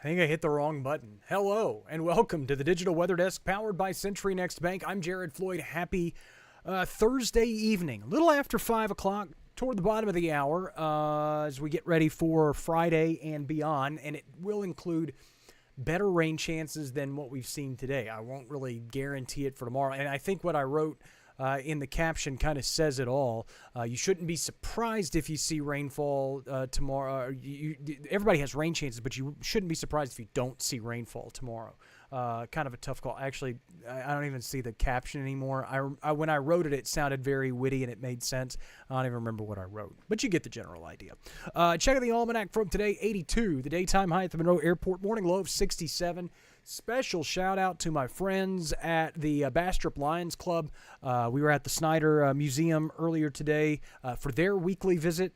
think I hit the wrong button. Hello, and welcome to the Digital Weather Desk powered by Century Next Bank. I'm Jared Floyd. Happy Thursday evening, a little after 5 o'clock, toward the bottom of the hour, as we get ready for Friday and beyond, and it will include better rain chances than what we've seen today. I won't really guarantee it for tomorrow, and I think what I wrote in the caption kind of says it all. You shouldn't be surprised if you see rainfall tomorrow. Everybody has rain chances, but you shouldn't be surprised if you don't see rainfall tomorrow. Kind of a tough call. Actually, I don't even see the caption anymore. When I wrote it, it sounded very witty and it made sense. I don't even remember what I wrote, but you get the general idea. Check out the almanac from today, 82. The daytime high at the Monroe Airport, morning low of 67. Special shout out to my friends at the Bastrop Lions Club. We were at the Snyder Museum earlier today for their weekly visit.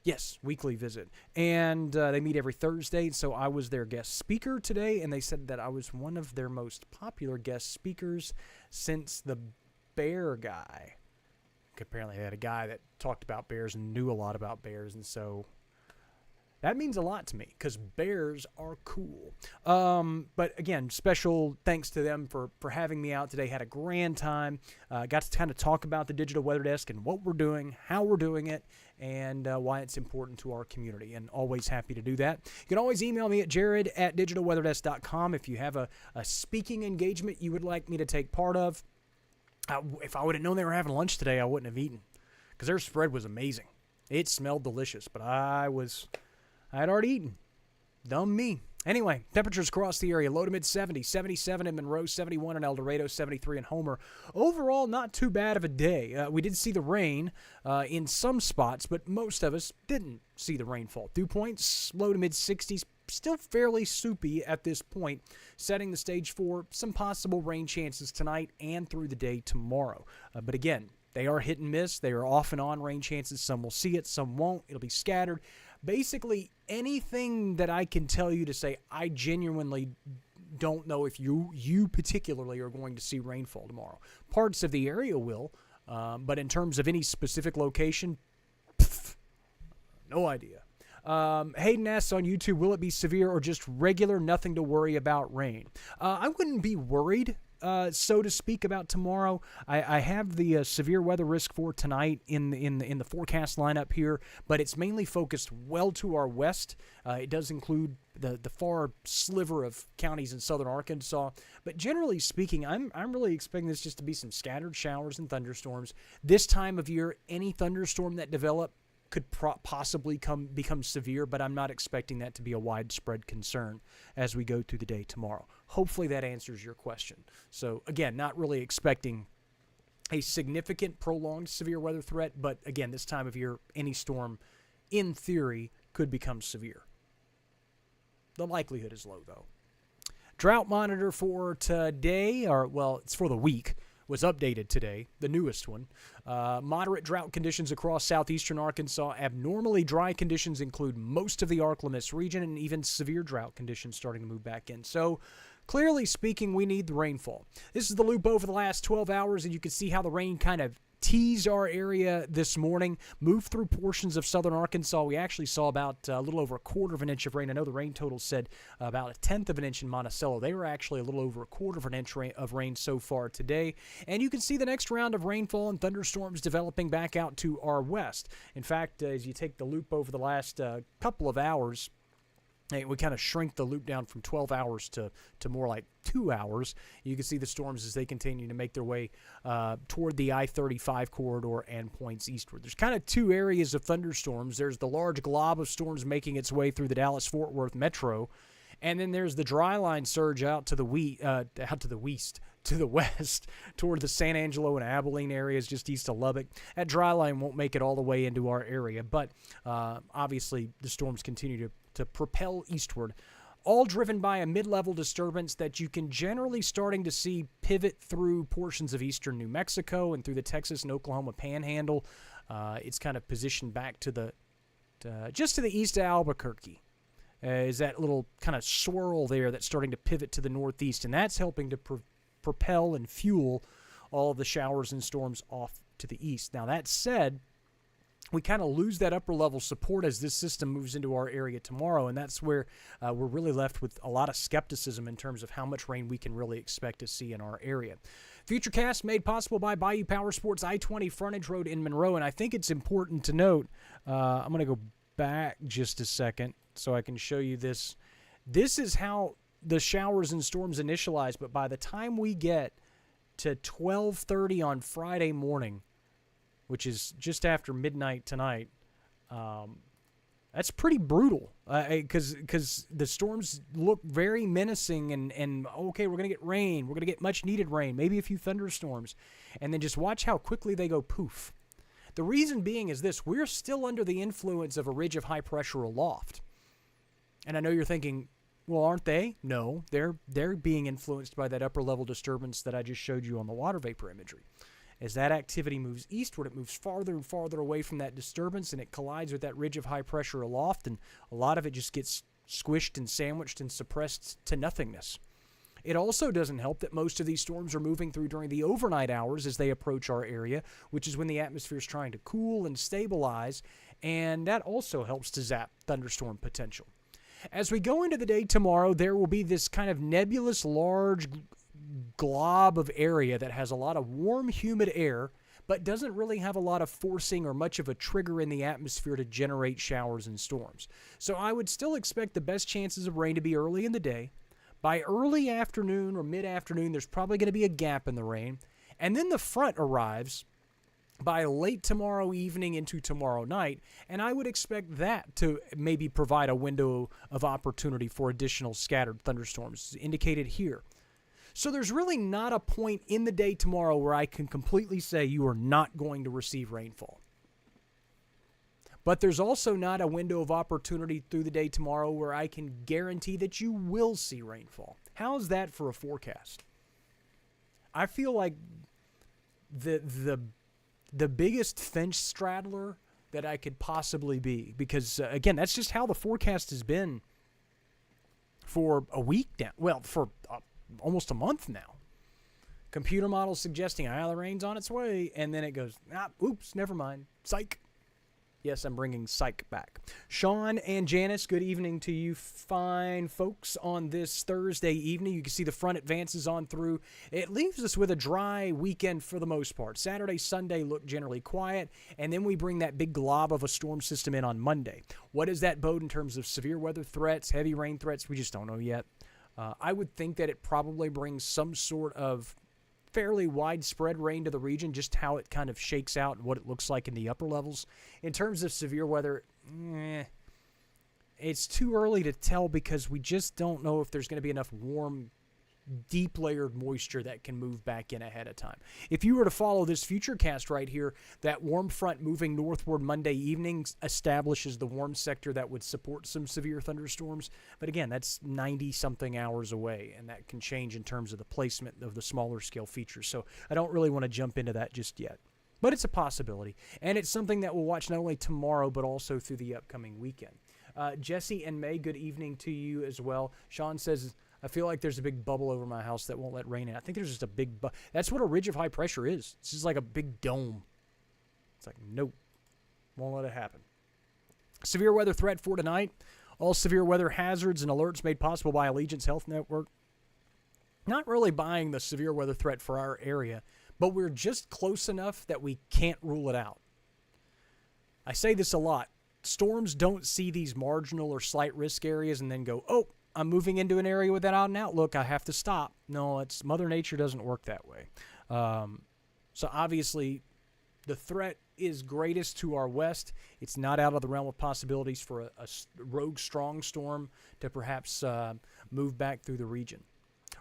Yes, weekly visit. And they meet every Thursday, so I was their guest speaker today, and they said that I was one of their most popular guest speakers since the bear guy. Apparently they had a guy that talked about bears and knew a lot about bears, and so that means a lot to me because bears are cool. But again, special thanks to them for having me out today. Had a grand time. Got to kind of talk about the Digital Weather Desk and what we're doing, how we're doing it, and why it's important to our community. And always happy to do that. You can always email me at jared@digitalweatherdesk.com if you have a speaking engagement you would like me to take part of. If I would have known they were having lunch today, I wouldn't have eaten because their spread was amazing. It smelled delicious, but I had already eaten. Dumb me. Anyway, temperatures across the area, low to mid-70s, 77 in Monroe, 71 in El Dorado, 73 in Homer. Overall, not too bad of a day. We did see the rain in some spots, but most of us didn't see the rainfall. Dew points, low to mid-60s, still fairly soupy at this point, setting the stage for some possible rain chances tonight and through the day tomorrow. But again, they are hit and miss. They are off and on rain chances. Some will see it, some won't. It'll be scattered. Basically, anything that I can tell you to say, I genuinely don't know if you particularly are going to see rainfall tomorrow. Parts of the area will, but in terms of any specific location, no idea. Hayden asks on YouTube, will it be severe or just regular, nothing to worry about rain? I wouldn't be worried, so to speak, about tomorrow. I have the severe weather risk for tonight in the forecast lineup here, but it's mainly focused well to our west. It does include the far sliver of counties in southern Arkansas, but generally speaking, I'm really expecting this just to be some scattered showers and thunderstorms. This time of year, any thunderstorm that develop could possibly become severe, but I'm not expecting that to be a widespread concern as we go through the day tomorrow. Hopefully that answers your question. So again, not really expecting a significant prolonged severe weather threat, but again, this time of year, any storm in theory could become severe. The likelihood is low though. Drought monitor for today, it's for the week, was updated today, the newest one. Moderate drought conditions across southeastern Arkansas. Abnormally dry conditions include most of the Ark-La-Miss region, and even severe drought conditions starting to move back in. So, clearly speaking, we need the rainfall. This is the loop over the last 12 hours, and you can see how the rain kind of teased our area this morning, moved through portions of southern Arkansas. We actually saw about a little over a quarter of an inch of rain. I know the rain total said about a tenth of an inch in Monticello. They were actually a little over a quarter of an inch of rain so far today. And you can see the next round of rainfall and thunderstorms developing back out to our west. In fact, as you take the loop over the last couple of hours, we kind of shrink the loop down from 12 hours to more like 2 hours. You can see the storms as they continue to make their way toward the I-35 corridor and points eastward. There's kind of two areas of thunderstorms. There's the large glob of storms making its way through the Dallas-Fort Worth metro, and then there's the dry line surge out to the west, toward the San Angelo and Abilene areas just east of Lubbock. That dry line won't make it all the way into our area, but obviously the storms continue to propel eastward, all driven by a mid-level disturbance that you can generally starting to see pivot through portions of eastern New Mexico and through the Texas and Oklahoma panhandle. It's kind of positioned back just to the east of Albuquerque. Is that little kind of swirl there that's starting to pivot to the northeast, and that's helping to propel and fuel all of the showers and storms off to the east. Now, that said, we kind of lose that upper level support as this system moves into our area tomorrow, and that's where we're really left with a lot of skepticism in terms of how much rain we can really expect to see in our area. Futurecast made possible by Bayou Power Sports I-20 Frontage Road in Monroe, and I think it's important to note, I'm going to go back just a second so I can show you this. This is how the showers and storms initialize, but by the time we get to 12:30 on Friday morning, which is just after midnight tonight, that's pretty brutal because the storms look very menacing and okay, we're going to get rain. We're going to get much needed rain, maybe a few thunderstorms. And then just watch how quickly they go poof. The reason being is this: we're still under the influence of a ridge of high pressure aloft. And I know you're thinking, well, aren't they? No, they're being influenced by that upper level disturbance that I just showed you on the water vapor imagery. As that activity moves eastward, it moves farther and farther away from that disturbance, and it collides with that ridge of high pressure aloft, and a lot of it just gets squished and sandwiched and suppressed to nothingness. It also doesn't help that most of these storms are moving through during the overnight hours as they approach our area, which is when the atmosphere is trying to cool and stabilize, and that also helps to zap thunderstorm potential. As we go into the day tomorrow, there will be this kind of nebulous, large glob of area that has a lot of warm, humid air, but doesn't really have a lot of forcing or much of a trigger in the atmosphere to generate showers and storms. So I would still expect the best chances of rain to be early in the day. By early afternoon or mid-afternoon, there's probably going to be a gap in the rain. And then the front arrives by late tomorrow evening into tomorrow night, and I would expect that to maybe provide a window of opportunity for additional scattered thunderstorms, indicated here. So there's really not a point in the day tomorrow where I can completely say you are not going to receive rainfall. But there's also not a window of opportunity through the day tomorrow where I can guarantee that you will see rainfall. How's that for a forecast? I feel like the biggest fence straddler that I could possibly be, because again, that's just how the forecast has been for a week now. Well, for almost a month now. Computer models suggesting the rain's on its way, and then it goes, oops, never mind. Psych. Yes, I'm bringing psych back. Sean and Janice, good evening to you fine folks on this Thursday evening. You can see the front advances on through. It leaves us with a dry weekend for the most part. Saturday, Sunday look generally quiet, and then we bring that big glob of a storm system in on Monday. What does that bode in terms of severe weather threats, heavy rain threats? We just don't know yet. I would think that it probably brings some sort of fairly widespread rain to the region, just how it kind of shakes out and what it looks like in the upper levels. In terms of severe weather, it's too early to tell because we just don't know if there's going to be enough warm, deep layered moisture that can move back in ahead of time. If you were to follow this futurecast right here, that warm front moving northward Monday evening establishes the warm sector that would support some severe thunderstorms. But again, that's 90-something hours away, and that can change in terms of the placement of the smaller scale features. So I don't really want to jump into that just yet. But it's a possibility, and it's something that we'll watch not only tomorrow but also through the upcoming weekend. Jesse and May, good evening to you as well. Sean says, I feel like there's a big bubble over my house that won't let rain in. I think there's just a big that's what a ridge of high pressure is. It's just like a big dome. It's like, nope, won't let it happen. Severe weather threat for tonight. All severe weather hazards and alerts made possible by Allegiance Health Network. Not really buying the severe weather threat for our area, but we're just close enough that we can't rule it out. I say this a lot. Storms don't see these marginal or slight risk areas and then go, oh, I'm moving into an area with that out and outlook. I have to stop. No, it's Mother Nature doesn't work that way. So obviously, the threat is greatest to our west. It's not out of the realm of possibilities for a rogue strong storm to perhaps move back through the region.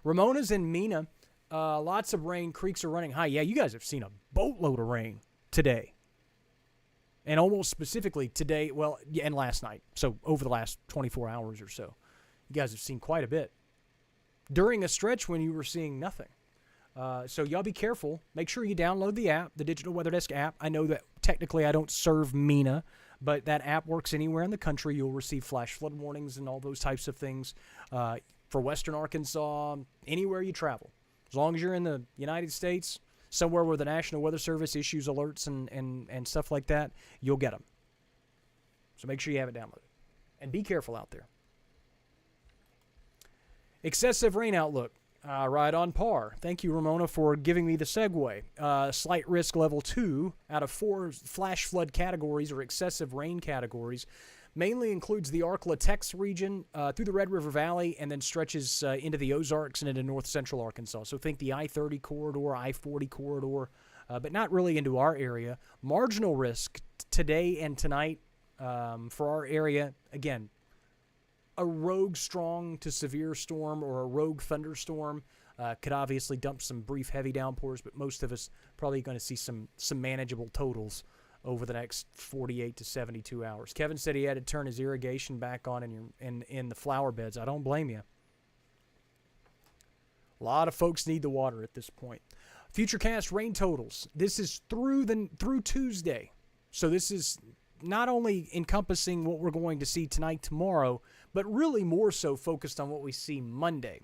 Ramona's in Mena. Lots of rain. Creeks are running high. Yeah, you guys have seen a boatload of rain today. And almost specifically today, well, yeah, and last night. So over the last 24 hours or so. You guys have seen quite a bit during a stretch when you were seeing nothing. So y'all be careful. Make sure you download the app, the Digital Weather Desk app. I know that technically I don't serve Mena, but that app works anywhere in the country. You'll receive flash flood warnings and all those types of things for western Arkansas, anywhere you travel. As long as you're in the United States, somewhere where the National Weather Service issues alerts and stuff like that, you'll get them. So make sure you have it downloaded. And be careful out there. Excessive rain outlook. Right on par. Thank you, Ramona, for giving me the segue. Slight risk level 2 out of 4 flash flood categories or excessive rain categories. Mainly includes the Ark-La-Tex region through the Red River Valley and then stretches into the Ozarks and into north central Arkansas. So think the I-30 corridor, I-40 corridor, but not really into our area. Marginal risk today and tonight for our area, again, a rogue strong to severe storm or a rogue thunderstorm could obviously dump some brief heavy downpours, but most of us probably going to see some manageable totals over the next 48 to 72 hours. Kevin said he had to turn his irrigation back on in the flower beds. I don't blame you. A lot of folks need the water at this point. Futurecast rain totals. This is through Tuesday. So this is not only encompassing what we're going to see tonight, tomorrow, but really more so focused on what we see Monday.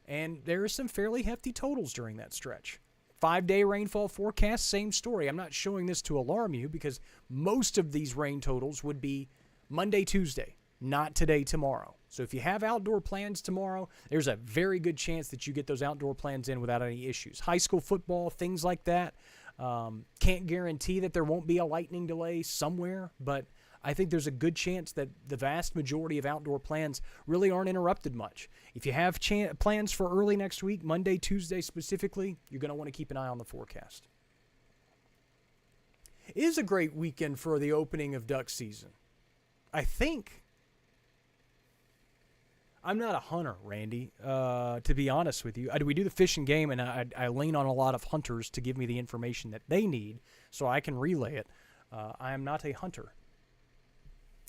And there are some fairly hefty totals during that stretch. 5-day rainfall forecast, same story. I'm not showing this to alarm you because most of these rain totals would be Monday, Tuesday, not today, tomorrow. So if you have outdoor plans tomorrow, there's a very good chance that you get those outdoor plans in without any issues. High school football, things like that. Can't guarantee that there won't be a lightning delay somewhere, but I think there's a good chance that the vast majority of outdoor plans really aren't interrupted much. If you have plans for early next week, Monday, Tuesday specifically, you're going to want to keep an eye on the forecast. It is a great weekend for the opening of duck season. I think. I'm not a hunter, Randy, to be honest with you. We do the fish and game, and I lean on a lot of hunters to give me the information that they need so I can relay it. I am not a hunter.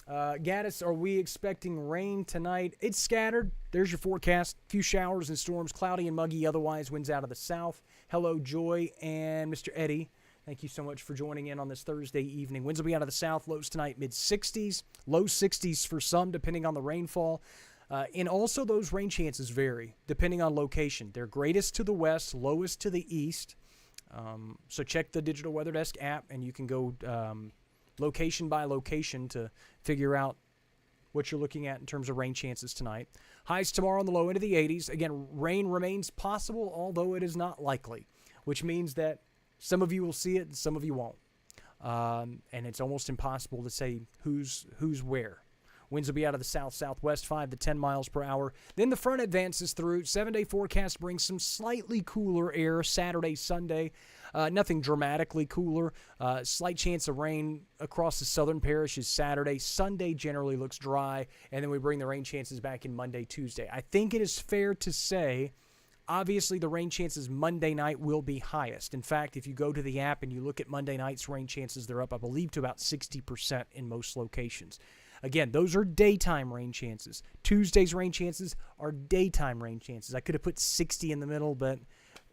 Gaddis, are we expecting rain tonight? It's scattered. There's your forecast. Few showers and storms, cloudy and muggy. Otherwise, winds out of the south. Hello, Joy and Mr. Eddie. Thank you so much for joining in on this Thursday evening. Winds will be out of the south. Lows tonight, mid-60s. Low 60s for some, depending on the rainfall. And also those rain chances vary, depending on location. They're greatest to the west, lowest to the east. So check the Digital Weather Desk app, and you can go location by location to figure out what you're looking at in terms of rain chances tonight. Highs tomorrow on the low end of the 80s. Again, rain remains possible, although it is not likely, which means that some of you will see it and some of you won't. And it's almost impossible to say who's where. Winds will be out of the south-southwest, 5 to 10 miles per hour. Then the front advances through. 7-day forecast brings some slightly cooler air Saturday, Sunday. Nothing dramatically cooler. Slight chance of rain across the southern parishes Saturday. Sunday generally looks dry. And then we bring the rain chances back in Monday, Tuesday. I think it is fair to say, obviously, the rain chances Monday night will be highest. In fact, if you go to the app and you look at Monday night's rain chances, they're up, I believe, to about 60% in most locations. Again, those are daytime rain chances. Tuesday's rain chances are daytime rain chances. I could have put 60 in the middle, but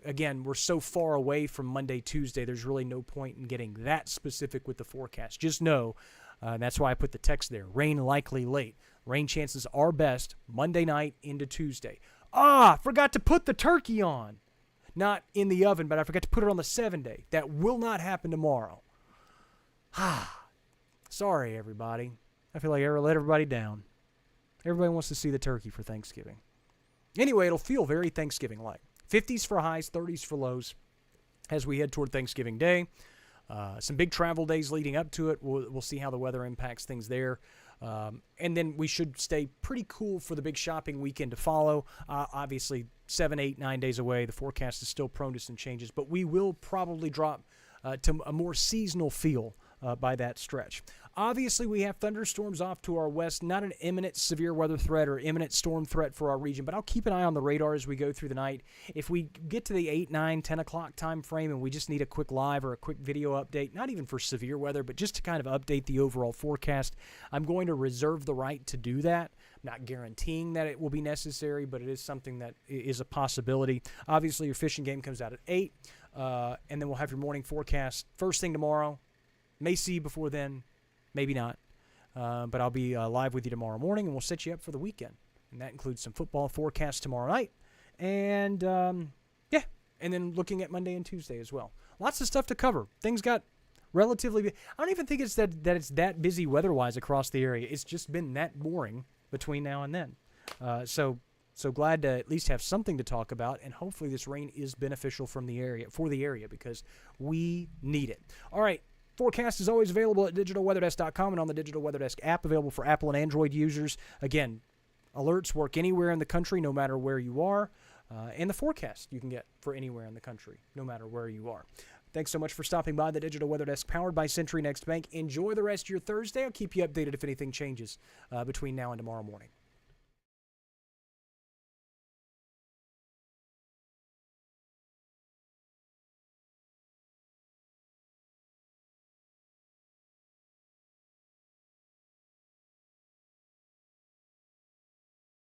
again, we're so far away from Monday, Tuesday, there's really no point in getting that specific with the forecast. Just know, that's why I put the text there, rain likely late. Rain chances are best Monday night into Tuesday. Forgot to put the turkey on. Not in the oven, but I forgot to put it on the 7-day. That will not happen tomorrow. Sorry, everybody. I feel like I let everybody down. Everybody wants to see the turkey for Thanksgiving. Anyway, it'll feel very Thanksgiving-like. 50s for highs, 30s for lows as we head toward Thanksgiving Day. Some big travel days leading up to it. We'll see how the weather impacts things there. And then we should stay pretty cool for the big shopping weekend to follow. Obviously, 7, 8, 9 days away. The forecast is still prone to some changes, but we will probably drop to a more seasonal feel by that stretch. Obviously, we have thunderstorms off to our west, not an imminent severe weather threat or imminent storm threat for our region, but I'll keep an eye on the radar as we go through the night. If we get to the 8, 9, 10 o'clock time frame and we just need a quick live or a quick video update, not even for severe weather, but just to kind of update the overall forecast, I'm going to reserve the right to do that. I'm not guaranteeing that it will be necessary, but it is something that is a possibility. Obviously, your fishing game comes out at 8, and then we'll have your morning forecast first thing tomorrow. May see you before then. Maybe not, but I'll be live with you tomorrow morning, and we'll set you up for the weekend. And that includes some football forecasts tomorrow night, and and then looking at Monday and Tuesday as well. lots of stuff to cover. Things got relatively. I don't even think it's that it's that busy weather-wise across the area. It's just been that boring between now and then. So glad to at least have something to talk about, and hopefully this rain is beneficial for the area because we need it. All right. Forecast is always available at digitalweatherdesk.com and on the Digital Weather Desk app, available for Apple and Android users. Again, alerts work anywhere in the country, no matter where you are. And the forecast you can get for anywhere in the country, no matter where you are. Thanks so much for stopping by the Digital Weather Desk, powered by Century Next Bank. Enjoy the rest of your Thursday. I'll keep you updated if anything changes between now and tomorrow morning.